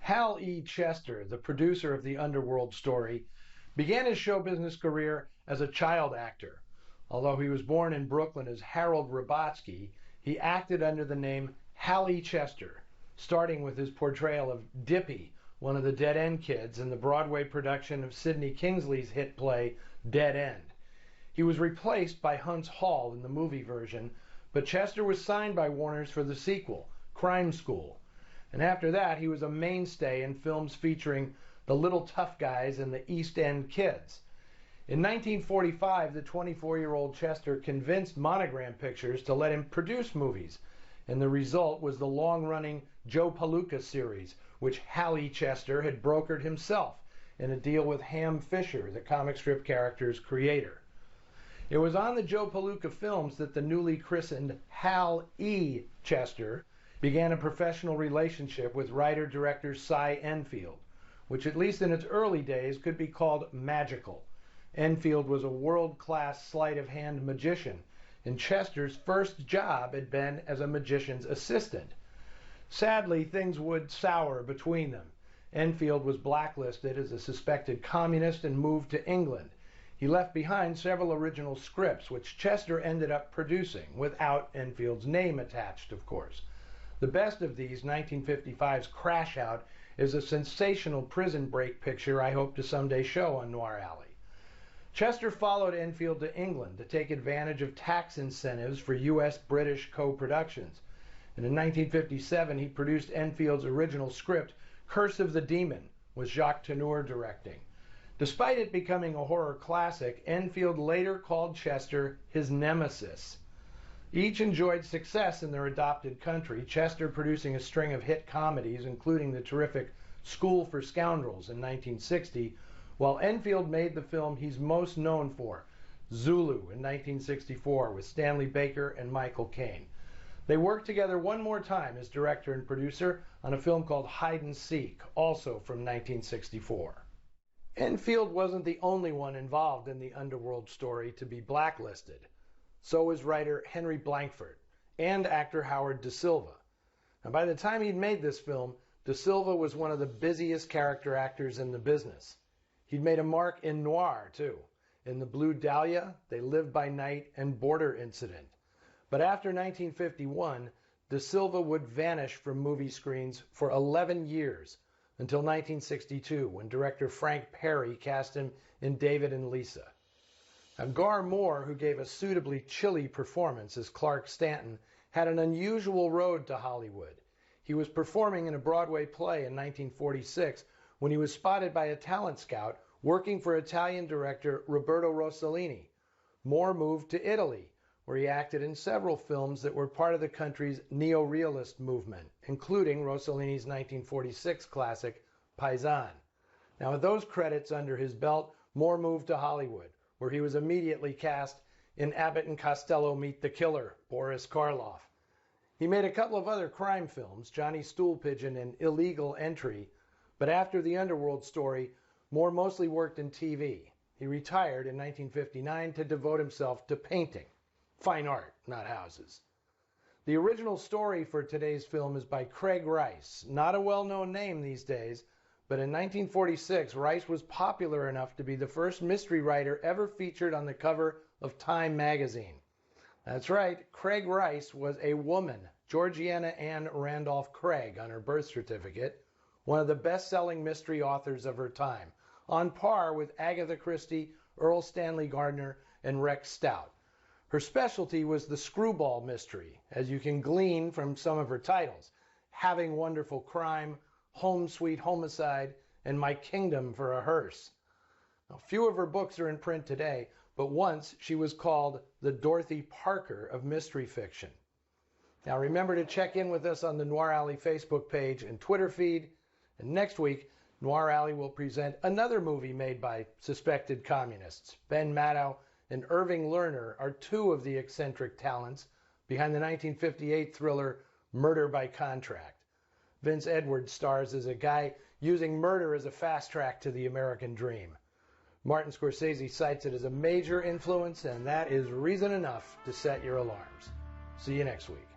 Hal E. Chester, the producer of the Underworld story, began his show business career as a child actor. Although he was born in Brooklyn as Harold Rabotsky, he acted under the name Hal E. Chester, starting with his portrayal of Dippy, one of the Dead End kids, in the Broadway production of Sidney Kingsley's hit play Dead End. He was replaced by Huntz Hall in the movie version, but Chester was signed by Warner's for the sequel, Crime School. And after that, he was a mainstay in films featuring the Little Tough Guys and the East End Kids. In 1945, the 24-year-old Chester convinced Monogram Pictures to let him produce movies, and the result was the long-running Joe Palooka series, which Hal E. Chester had brokered himself in a deal with Ham Fisher, the comic strip character's creator. It was on the Joe Palooka films that the newly christened Hal E. Chester began a professional relationship with writer-director Cy Enfield, which at least in its early days could be called magical. Enfield was a world-class sleight-of-hand magician, and Chester's first job had been as a magician's assistant. Sadly, things would sour between them. Enfield was blacklisted as a suspected communist and moved to England. He left behind several original scripts, which Chester ended up producing, without Enfield's name attached, of course. The best of these, 1955's Crash Out, is a sensational prison break picture I hope to someday show on Noir Alley. Chester followed Enfield to England to take advantage of tax incentives for U.S.-British co-productions. And in 1957, he produced Enfield's original script, Curse of the Demon, with Jacques Tourneur directing. Despite it becoming a horror classic, Enfield later called Chester his nemesis. Each enjoyed success in their adopted country, Chester producing a string of hit comedies, including the terrific School for Scoundrels in 1960, while Enfield made the film he's most known for, Zulu in 1964, with Stanley Baker and Michael Caine. They worked together one more time as director and producer on a film called Hide and Seek, also from 1964. Enfield wasn't the only one involved in the Underworld story to be blacklisted. So was writer Henry Blankford and actor Howard Da Silva. And by the time he'd made this film, Da Silva was one of the busiest character actors in the business. He'd made a mark in noir, too, in The Blue Dahlia, They Live by Night, and Border Incident. But after 1951, Da Silva would vanish from movie screens for 11 years, until 1962, when director Frank Perry cast him in David and Lisa. Now, Gar Moore, who gave a suitably chilly performance as Clark Stanton, had an unusual road to Hollywood. He was performing in a Broadway play in 1946 when he was spotted by a talent scout working for Italian director Roberto Rossellini. Moore moved to Italy, where he acted in several films that were part of the country's neo-realist movement, including Rossellini's 1946 classic, Paisan. Now, with those credits under his belt, Moore moved to Hollywood, where he was immediately cast in Abbott and Costello Meet the Killer, Boris Karloff. He made a couple of other crime films, Johnny Stoolpigeon and Illegal Entry, but after the Underworld story, Moore mostly worked in TV. He retired in 1959 to devote himself to painting. Fine art, not houses. The original story for today's film is by Craig Rice, not a well-known name these days, but in 1946, Rice was popular enough to be the first mystery writer ever featured on the cover of Time magazine. That's right, Craig Rice was a woman, Georgiana Ann Randolph Craig on her birth certificate, one of the best-selling mystery authors of her time, on par with Agatha Christie, Earl Stanley Gardner, and Rex Stout. Her specialty was the screwball mystery, as you can glean from some of her titles, Having Wonderful Crime, Home Sweet Homicide, and My Kingdom for a Hearse. Now, few of her books are in print today, but once she was called the Dorothy Parker of mystery fiction. Now remember to check in with us on the Noir Alley Facebook page and Twitter feed, and next week, Noir Alley will present another movie made by suspected communists. Ben Maddow and Irving Lerner are two of the eccentric talents behind the 1958 thriller Murder by Contract. Vince Edwards stars as a guy using murder as a fast track to the American dream. Martin Scorsese cites it as a major influence, and that is reason enough to set your alarms. See you next week.